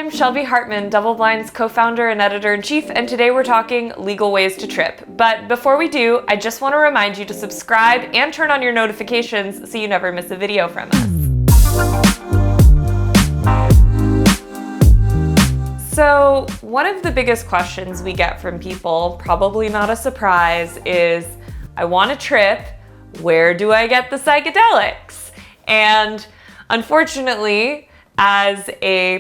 I'm Shelby Hartman, DoubleBlind's co-founder and editor-in-chief, and today we're talking legal ways to trip. But before we do, I just want to remind you to subscribe and turn on your notifications so you never miss a video from us. So one of the biggest questions we get from people, probably not a surprise, is I want to trip, where do I get the psychedelics? And unfortunately, as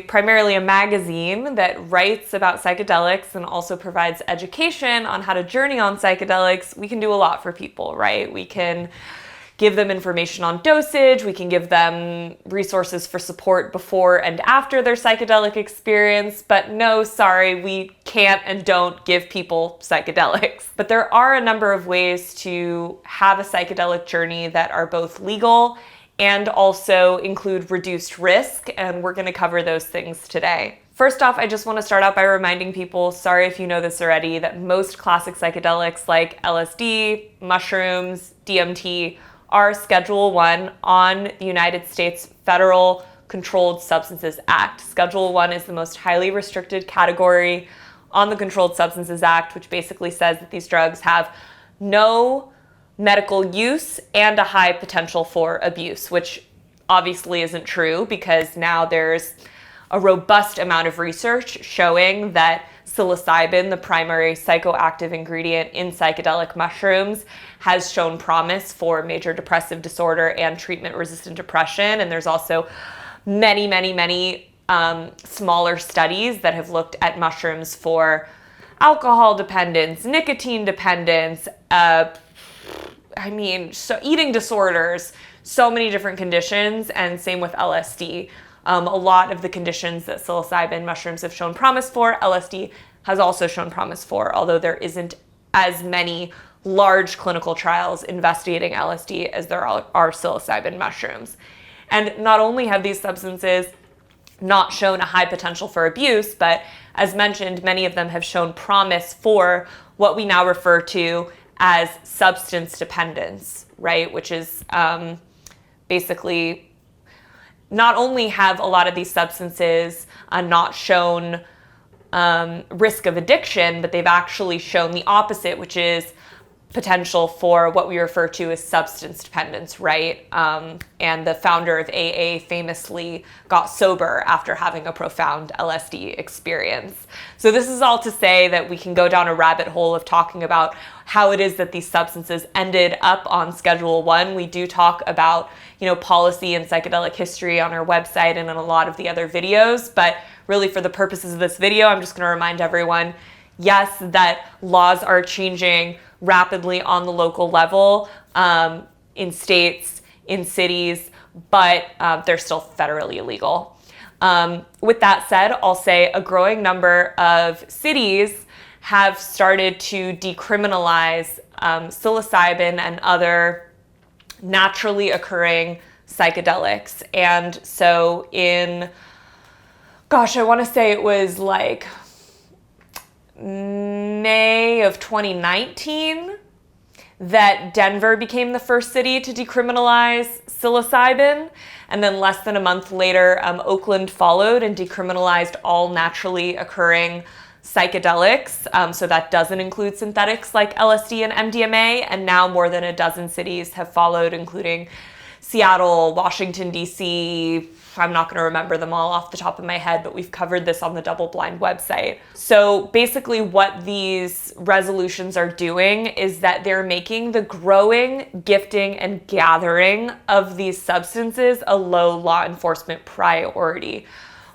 primarily a magazine that writes about psychedelics and also provides education on how to journey on psychedelics, we can do a lot for people, right? We can give them information on dosage, we can give them resources for support before and after their psychedelic experience, but no, sorry, we can't and don't give people psychedelics. But there are a number of ways to have a psychedelic journey that are both legal and also include reduced risk, and we're gonna cover those things today. First off, I just wanna start out by reminding people, sorry if you know this already, that most classic psychedelics like LSD, mushrooms, DMT are Schedule I on the United States Federal Controlled Substances Act. Schedule I is the most highly restricted category on the Controlled Substances Act, which basically says that these drugs have no medical use and a high potential for abuse, which obviously isn't true because now there's a robust amount of research showing that psilocybin, the primary psychoactive ingredient in psychedelic mushrooms, has shown promise for major depressive disorder and treatment-resistant depression. And there's also many smaller studies that have looked at mushrooms for alcohol dependence, nicotine dependence, so eating disorders, so many different conditions, and same with LSD. A lot of the conditions that psilocybin mushrooms have shown promise for, LSD has also shown promise for, although there isn't as many large clinical trials investigating LSD as there are psilocybin mushrooms. And not only have these substances not shown a high potential for abuse, but as mentioned, many of them have shown promise for what we now refer to as substance dependence, right? Which is basically, not only have a lot of these substances not shown risk of addiction, but they've actually shown the opposite, which is potential for what we refer to as substance dependence, right? And the founder of AA famously got sober after having a profound LSD experience. So this is all to say that we can go down a rabbit hole of talking about how it is that these substances ended up on Schedule I. We do talk about, policy and psychedelic history on our website and in a lot of the other videos, but really for the purposes of this video, I'm just gonna remind everyone, yes, that laws are changing rapidly on the local level, in states, in cities, but they're still federally illegal. With that said, I'll say a growing number of cities have started to decriminalize psilocybin and other naturally occurring psychedelics. And so I want to say it was like May of 2019 that Denver became the first city to decriminalize psilocybin, and then less than a month later, Oakland followed and decriminalized all naturally occurring psychedelics. So that doesn't include synthetics like LSD and MDMA, and now more than a dozen cities have followed, including Seattle, Washington, D.C., I'm not going to remember them all off the top of my head, but we've covered this on the DoubleBlind website. So basically what these resolutions are doing is that they're making the growing, gifting, and gathering of these substances a low law enforcement priority,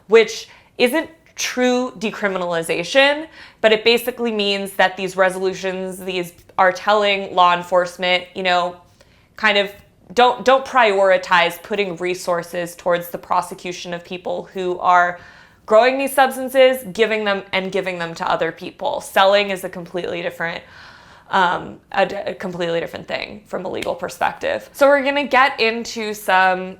which isn't true decriminalization, but it basically means that these resolutions, these are telling law enforcement, kind of don't prioritize putting resources towards the prosecution of people who are growing these substances, giving them to other people. Selling is a completely different thing from a legal perspective. So we're gonna get into some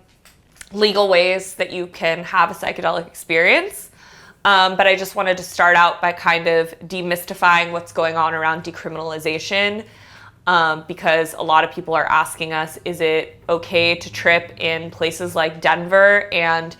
legal ways that you can have a psychedelic experience. But I just wanted to start out by kind of demystifying what's going on around decriminalization. Because a lot of people are asking us, is it okay to trip in places like Denver? And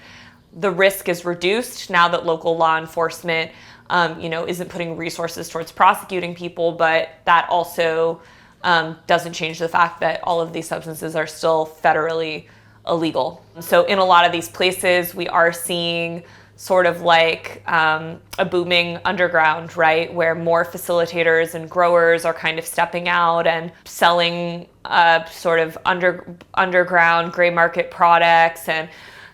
the risk is reduced now that local law enforcement, isn't putting resources towards prosecuting people, but that also doesn't change the fact that all of these substances are still federally illegal. So in a lot of these places, we are seeing sort of like a booming underground, right? Where more facilitators and growers are kind of stepping out and selling sort of underground gray market products and,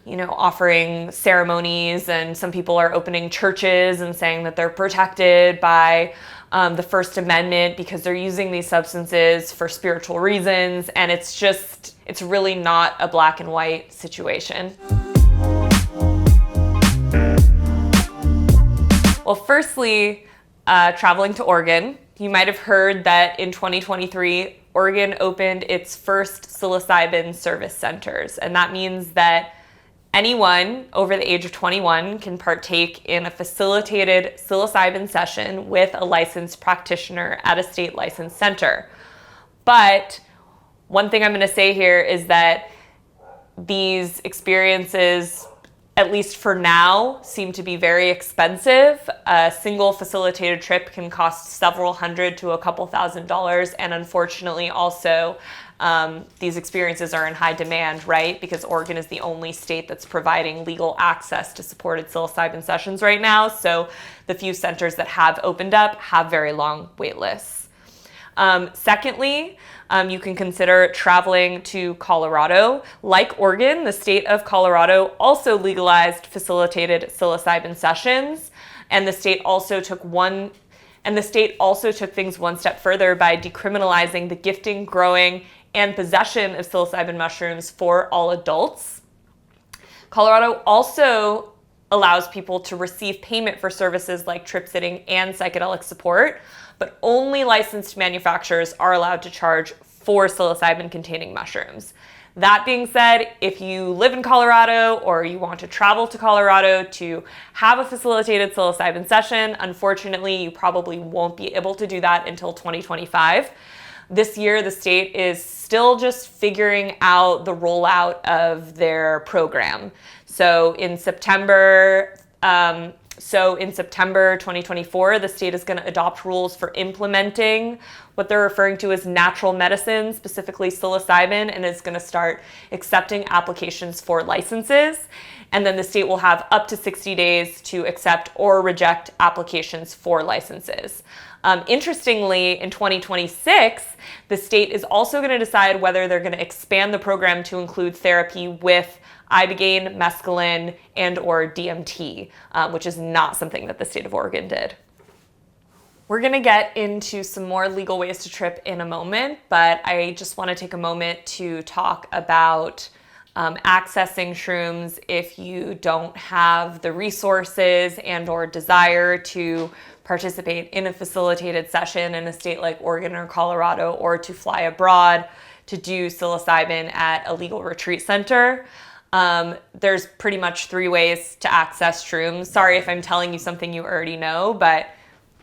offering ceremonies. And some people are opening churches and saying that they're protected by the First Amendment because they're using these substances for spiritual reasons. And it's really not a black and white situation. Well, firstly, traveling to Oregon, you might have heard that in 2023, Oregon opened its first psilocybin service centers. And that means that anyone over the age of 21 can partake in a facilitated psilocybin session with a licensed practitioner at a state licensed center. But one thing I'm going to say here is that these experiences, at least for now, seem to be very expensive. A single facilitated trip can cost several hundred to a couple $1,000s. And unfortunately also, these experiences are in high demand, right? Because Oregon is the only state that's providing legal access to supported psilocybin sessions right now. So the few centers that have opened up have very long wait lists. Secondly, you can consider traveling to Colorado. Like Oregon, the state of Colorado also legalized facilitated psilocybin sessions, and the state also took things one step further by decriminalizing the gifting, growing, and possession of psilocybin mushrooms for all adults. Colorado also allows people to receive payment for services like trip sitting and psychedelic support, but only licensed manufacturers are allowed to charge for psilocybin-containing mushrooms. That being said, if you live in Colorado or you want to travel to Colorado to have a facilitated psilocybin session, unfortunately, you probably won't be able to do that until 2025. This year, the state is still just figuring out the rollout of their program. So in September 2024, the state is going to adopt rules for implementing what they're referring to as natural medicine, specifically psilocybin, and is going to start accepting applications for licenses. And then the state will have up to 60 days to accept or reject applications for licenses. Interestingly, in 2026, the state is also going to decide whether they're going to expand the program to include therapy with ibogaine, mescaline, and or DMT, which is not something that the state of Oregon did. We're going to get into some more legal ways to trip in a moment, but I just want to take a moment to talk about accessing shrooms if you don't have the resources and or desire to participate in a facilitated session in a state like Oregon or Colorado, or to fly abroad to do psilocybin at a legal retreat center. There's pretty much 3 ways to access shrooms. Sorry if I'm telling you something you already know, but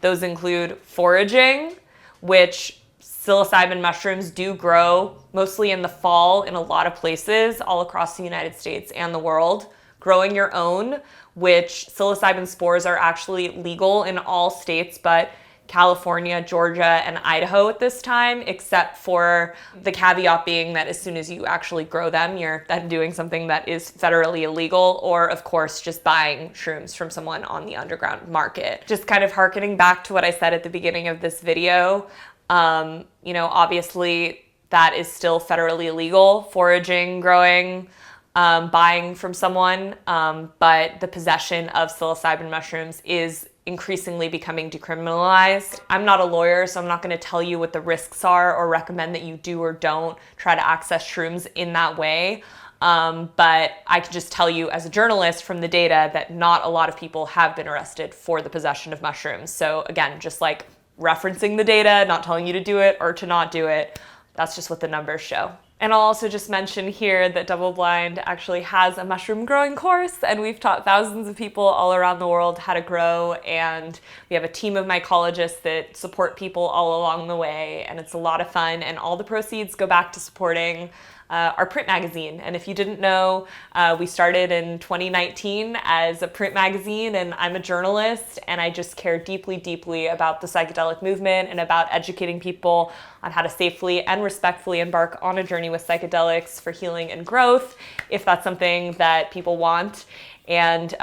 those include foraging, which psilocybin mushrooms do grow mostly in the fall in a lot of places all across the United States and the world. Growing your own, which psilocybin spores are actually legal in all states but California, Georgia, and Idaho at this time, except for the caveat being that as soon as you actually grow them, you're then doing something that is federally illegal, or of course just buying shrooms from someone on the underground market. Just kind of hearkening back to what I said at the beginning of this video, obviously that is still federally illegal, foraging, growing, buying from someone, but the possession of psilocybin mushrooms is increasingly becoming decriminalized. I'm not a lawyer, so I'm not going to tell you what the risks are or recommend that you do or don't try to access shrooms in that way. But I can just tell you as a journalist from the data that not a lot of people have been arrested for the possession of mushrooms. So again, just like referencing the data, not telling you to do it or to not do it, that's just what the numbers show. And I'll also just mention here that DoubleBlind actually has a mushroom growing course, and we've taught thousands of people all around the world how to grow, and we have a team of mycologists that support people all along the way, and it's a lot of fun, and all the proceeds go back to supporting our print magazine. And if you didn't know, we started in 2019 as a print magazine, and I'm a journalist, and I just care deeply, deeply about the psychedelic movement and about educating people on how to safely and respectfully embark on a journey with psychedelics for healing and growth, if that's something that people want. And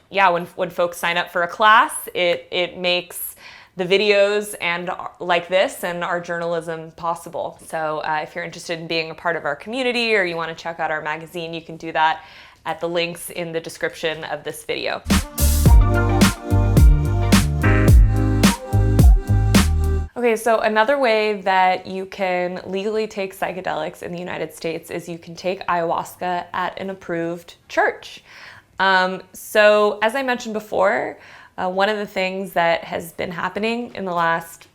yeah, when folks sign up for a class, it makes the videos and like this and our journalism possible. So if you're interested in being a part of our community or you want to check out our magazine, you can do that at the links in the description of this video. Okay, so another way that you can legally take psychedelics in the United States is you can take ayahuasca at an approved church. So as I mentioned before, one of the things that has been happening in the last,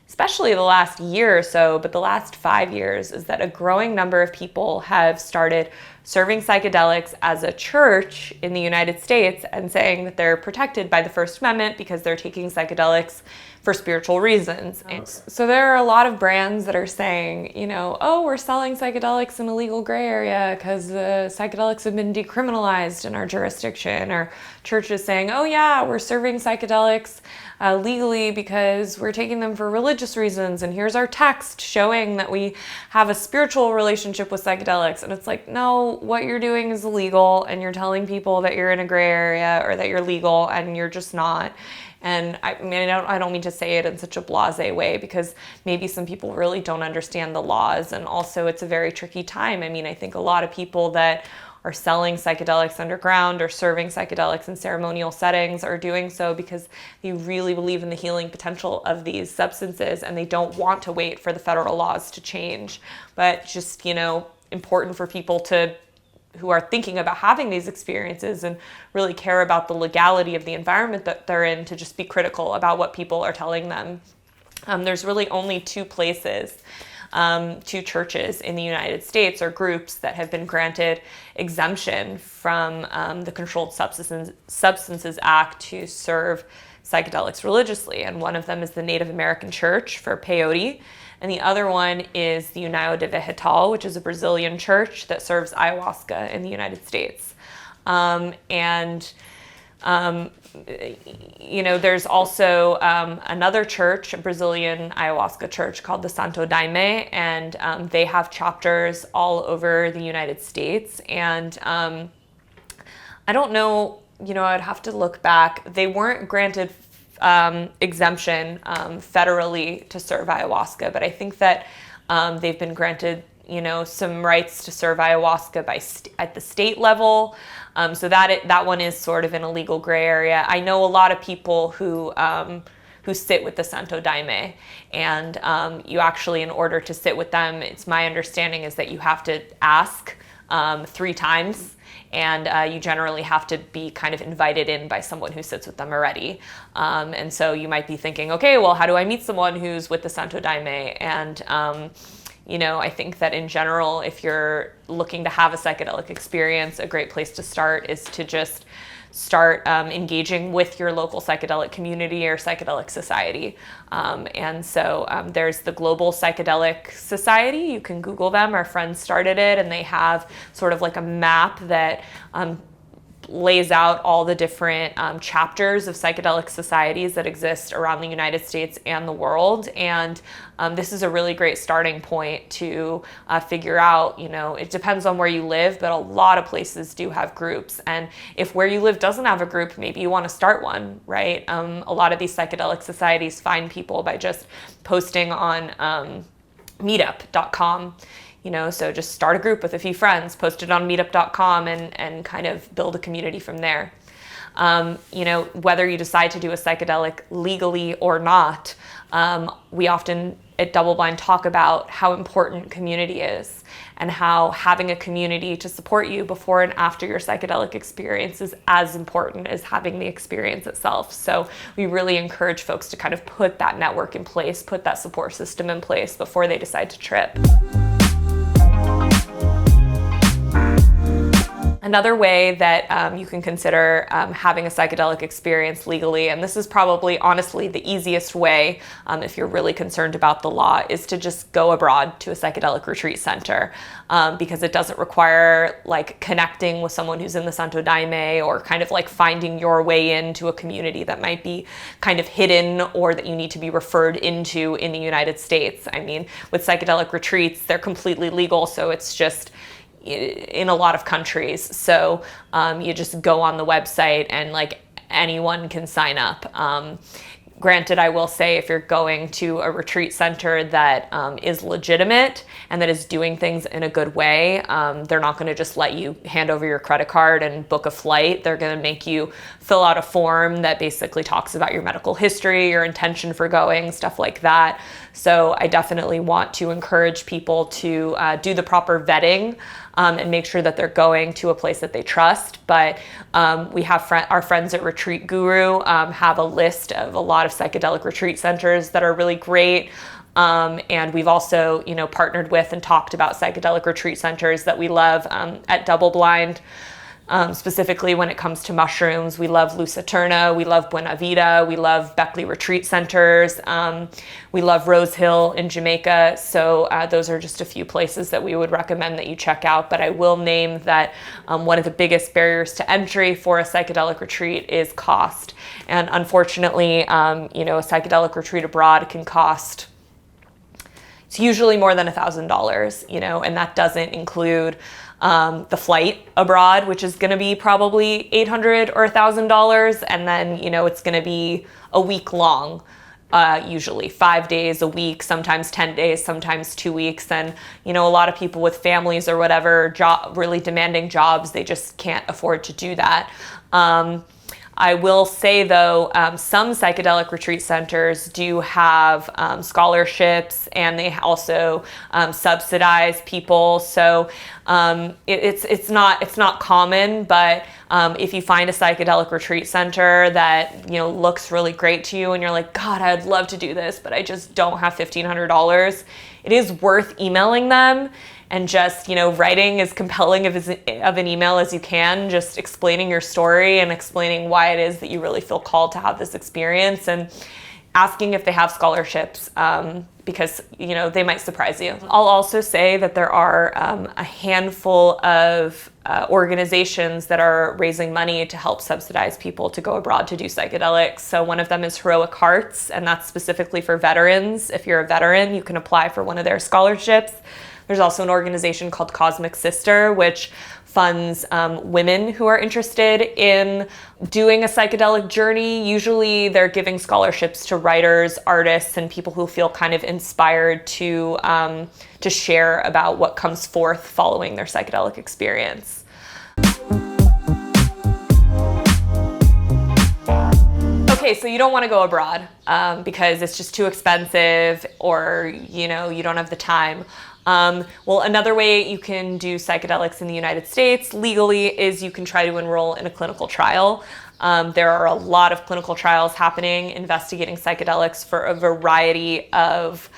especially the last year or so, but the last 5 years, is that a growing number of people have started serving psychedelics as a church in the United States and saying that they're protected by the First Amendment because they're taking psychedelics for spiritual reasons. Okay. And so there are a lot of brands that are saying, you know, oh, we're selling psychedelics in a legal gray area because the psychedelics have been decriminalized in our jurisdiction. Or churches saying, oh yeah, we're serving psychedelics legally because we're taking them for religious reasons, and here's our text showing that we have a spiritual relationship with psychedelics. And it's like, no, what you're doing is illegal, and you're telling people that you're in a gray area or that you're legal, and you're just not. And I mean, I don't mean to say it in such a blasé way, because maybe some people really don't understand the laws, and also it's a very tricky time. I mean, I think a lot of people that are selling psychedelics underground or serving psychedelics in ceremonial settings are doing so because they really believe in the healing potential of these substances, and they don't want to wait for the federal laws to change. But just, you know, important for people who are thinking about having these experiences and really care about the legality of the environment that they're in to just be critical about what people are telling them. There's really only two places, two churches in the United States or groups that have been granted exemption from the Controlled Substances Act to serve psychedelics religiously. And one of them is the Native American Church for peyote. And the other one is the União de Vegetal, which is a Brazilian church that serves ayahuasca in the United States. You know, there's also another church, a Brazilian ayahuasca church called the Santo Daime, and they have chapters all over the United States. And I don't know, you know, I'd have to look back. They weren't granted exemption federally to serve ayahuasca, but I think that they've been granted, you know, some rights to serve ayahuasca at the state level. So that one is sort of in a legal gray area. I know a lot of people who sit with the Santo Daime, and you actually, in order to sit with them, it's my understanding is that you have to ask 3 times. And you generally have to be kind of invited in by someone who sits with them already. And so you might be thinking, okay, well, how do I meet someone who's with the Santo Daime? And, you know, I think that in general, if you're looking to have a psychedelic experience, a great place to start is to just start engaging with your local psychedelic community or psychedelic society. And so there's the Global Psychedelic Society. You can Google them. Our friends started it, and they have sort of like a map that lays out all the different chapters of psychedelic societies that exist around the United States and the world. And this is a really great starting point to figure out, you know, it depends on where you live, but a lot of places do have groups. And if where you live doesn't have a group, maybe you want to start one, right? A lot of these psychedelic societies find people by just posting on meetup.com. You know, so just start a group with a few friends, post it on meetup.com, and kind of build a community from there. You know, whether you decide to do a psychedelic legally or not, we often at DoubleBlind talk about how important community is, and how having a community to support you before and after your psychedelic experience is as important as having the experience itself. So we really encourage folks to kind of put that network in place, put that support system in place before they decide to trip. Another way that you can consider having a psychedelic experience legally, and this is probably honestly the easiest way if you're really concerned about the law, is to just go abroad to a psychedelic retreat center, because it doesn't require like connecting with someone who's in the Santo Daime, or kind of like finding your way into a community that might be kind of hidden or that you need to be referred into in the United States. I mean, with psychedelic retreats, they're completely legal, so it's just in a lot of countries. So you just go on the website and like anyone can sign up. Granted, I will say if you're going to a retreat center that is legitimate and that is doing things in a good way, they're not going to just let you hand over your credit card and book a flight. They're going to make you fill out a form that basically talks about your medical history, your intention for going, stuff like that. So I definitely want to encourage people to do the proper vetting and make sure that they're going to a place that they trust. But we have our friends at Retreat Guru have a list of a lot of psychedelic retreat centers that are really great. And we've also, partnered with and talked about psychedelic retreat centers that we love at DoubleBlind. Specifically when it comes to mushrooms, we love Luz Eterna, we love Buena Vida, we love Beckley Retreat Centers, we love Rose Hill in Jamaica. So those are just a few places that we would recommend that you check out. But I will name that one of the biggest barriers to entry for a psychedelic retreat is cost. And unfortunately, a psychedelic retreat abroad can cost, it's usually more than $1,000, and that doesn't include the flight abroad, which is going to be probably $800 or $1,000. And then, it's going to be a week long, usually 5 days a week, sometimes 10 days, sometimes 2 weeks. And, a lot of people with families or whatever, really demanding jobs, they just can't afford to do that. I will say, though, some psychedelic retreat centers do have scholarships, and they also subsidize people. So it's not common, but if you find a psychedelic retreat center that looks really great to you, and you're like, God, I'd love to do this, but I just don't have $1,500, it is worth emailing them. And just, writing as compelling of an email as you can, just explaining your story and explaining why it is that you really feel called to have this experience, and asking if they have scholarships, because, they might surprise you. I'll also say that there are a handful of organizations that are raising money to help subsidize people to go abroad to do psychedelics. So one of them is Heroic Hearts, and that's specifically for veterans. If you're a veteran, you can apply for one of their scholarships. There's also an organization called Cosmic Sister, which funds women who are interested in doing a psychedelic journey. Usually they're giving scholarships to writers, artists, and people who feel kind of inspired to share about what comes forth following their psychedelic experience. Okay, so you don't want to go abroad because it's just too expensive, or you don't have the time. Well, another way you can do psychedelics in the United States legally is you can try to enroll in a clinical trial. There are a lot of clinical trials happening investigating psychedelics for a variety of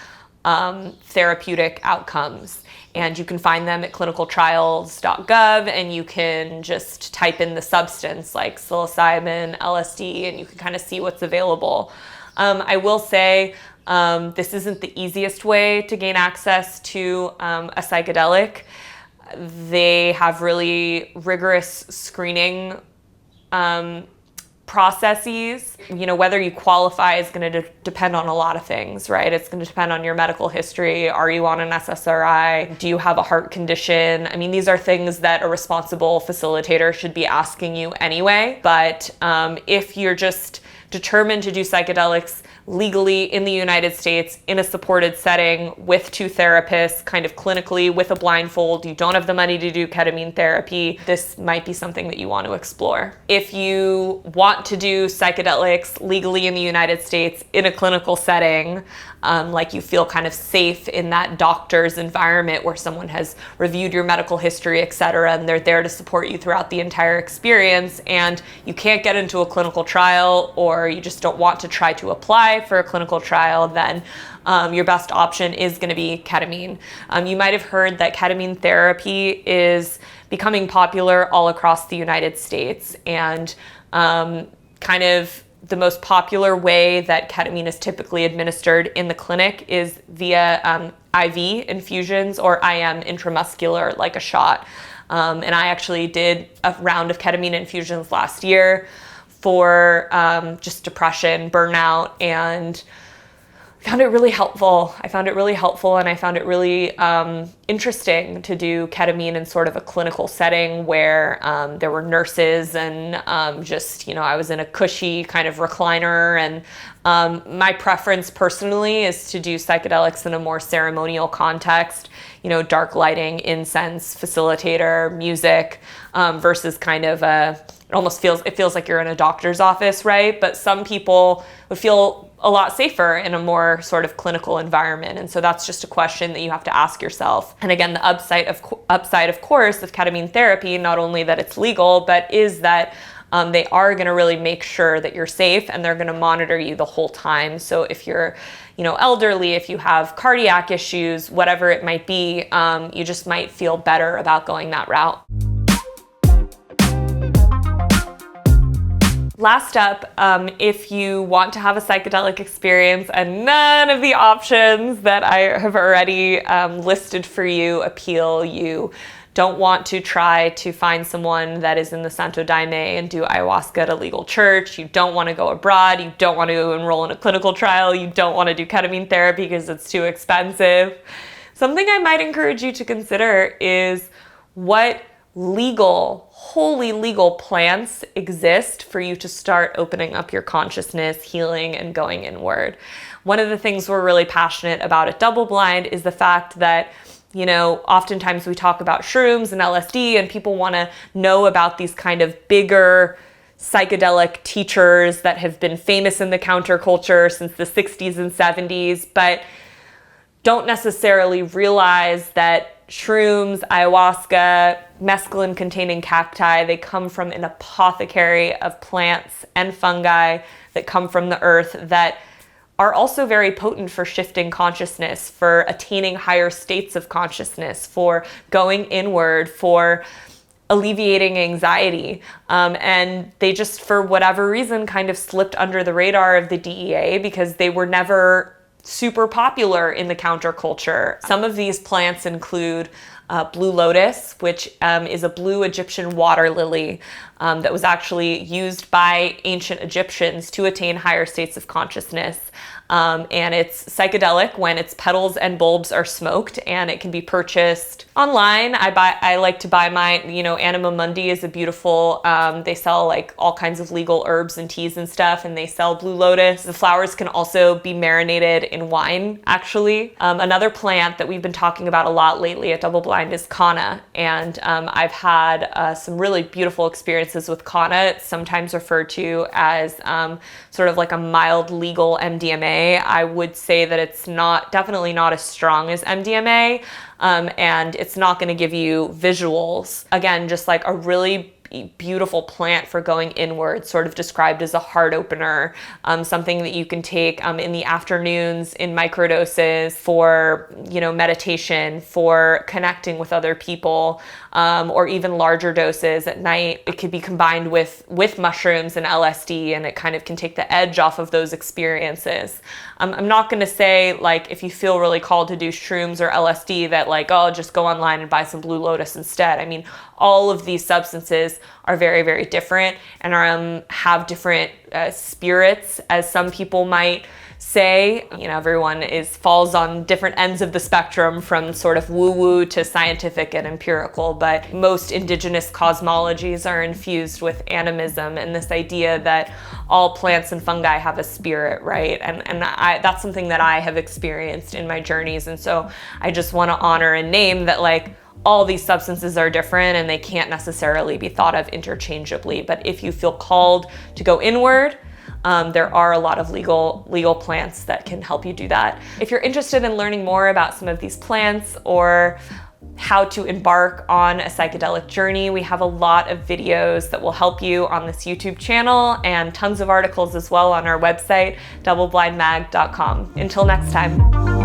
therapeutic outcomes. And you can find them at clinicaltrials.gov, and you can just type in the substance like psilocybin, LSD, and you can kind of see what's available. I will say, this isn't the easiest way to gain access to a psychedelic. They have really rigorous screening processes. Whether you qualify is going to depend on a lot of things, right? It's going to depend on your medical history. Are you on an SSRI? Do you have a heart condition? I mean, these are things that a responsible facilitator should be asking you anyway. But if you're just determined to do psychedelics legally in the United States in a supported setting with two therapists, kind of clinically with a blindfold, you don't have the money to do ketamine therapy, this might be something that you want to explore. If you want to do psychedelics legally in the United States in a clinical setting, like you feel kind of safe in that doctor's environment where someone has reviewed your medical history, et cetera, and they're there to support you throughout the entire experience, and you can't get into a clinical trial or or you just don't want to try to apply for a clinical trial, then your best option is going to be ketamine. You might have heard that ketamine therapy is becoming popular all across the United States, and kind of the most popular way that ketamine is typically administered in the clinic is via IV infusions or IM, intramuscular, like a shot. And I actually did a round of ketamine infusions last year for just depression, burnout, and I found it really helpful. I found it really interesting to do ketamine in sort of a clinical setting where there were nurses and I was in a cushy kind of recliner. And my preference personally is to do psychedelics in a more ceremonial context, dark lighting, incense, facilitator, music, versus kind of it feels like you're in a doctor's office, right? But some people would feel a lot safer in a more sort of clinical environment. And so that's just a question that you have to ask yourself. And again, the upside, of course, of ketamine therapy, not only that it's legal, but is that they are going to really make sure that you're safe, and they're going to monitor you the whole time. So if you're, elderly, if you have cardiac issues, whatever it might be, you just might feel better about going that route. Last up, if you want to have a psychedelic experience and none of the options that I have already listed for you appeal, you don't want to try to find someone that is in the Santo Daime and do ayahuasca at a legal church, you don't want to go abroad, you don't want to enroll in a clinical trial, you don't want to do ketamine therapy because it's too expensive, something I might encourage you to consider is what wholly legal plants exist for you to start opening up your consciousness, healing, and going inward. One of the things we're really passionate about at DoubleBlind is the fact that, oftentimes we talk about shrooms and LSD, and people want to know about these kind of bigger psychedelic teachers that have been famous in the counterculture since the 60s and 70s, but don't necessarily realize that shrooms, ayahuasca, mescaline-containing cacti, they come from an apothecary of plants and fungi that come from the earth that are also very potent for shifting consciousness, for attaining higher states of consciousness, for going inward, for alleviating anxiety. And they just, for whatever reason, kind of slipped under the radar of the DEA because they were never super popular in the counterculture. Some of these plants include blue lotus, which is a blue Egyptian water lily that was actually used by ancient Egyptians to attain higher states of consciousness. And it's psychedelic when its petals and bulbs are smoked, and it can be purchased online. I like to buy mine, Anima Mundi is a beautiful, they sell like all kinds of legal herbs and teas and stuff, and they sell blue lotus. The flowers can also be marinated in wine, actually. Another plant that we've been talking about a lot lately at DoubleBlind is kanna, and I've had some really beautiful experiences with kanna. It's sometimes referred to as sort of like a mild legal MDMA. I would say that it's definitely not as strong as MDMA, and it's not going to give you visuals. Again, just like a really beautiful plant for going inward, sort of described as a heart opener, something that you can take in the afternoons in microdoses for, meditation, for connecting with other people, or even larger doses at night. It could be combined with mushrooms and LSD, and it kind of can take the edge off of those experiences. I'm not going to say like if you feel really called to do shrooms or LSD that like, oh, just go online and buy some blue lotus instead. I mean, all of these substances are very, very different and have different spirits, as some people might say. Everyone falls on different ends of the spectrum, from sort of woo-woo to scientific and empirical, but most indigenous cosmologies are infused with animism and this idea that all plants and fungi have a spirit, right? And that's something that I have experienced in my journeys, and so I just want to honor and name that like all these substances are different and they can't necessarily be thought of interchangeably. But if you feel called to go inward, there are a lot of legal plants that can help you do that. If you're interested in learning more about some of these plants or how to embark on a psychedelic journey. We have a lot of videos that will help you on this YouTube channel and tons of articles as well on our website, doubleblindmag.com. Until next time.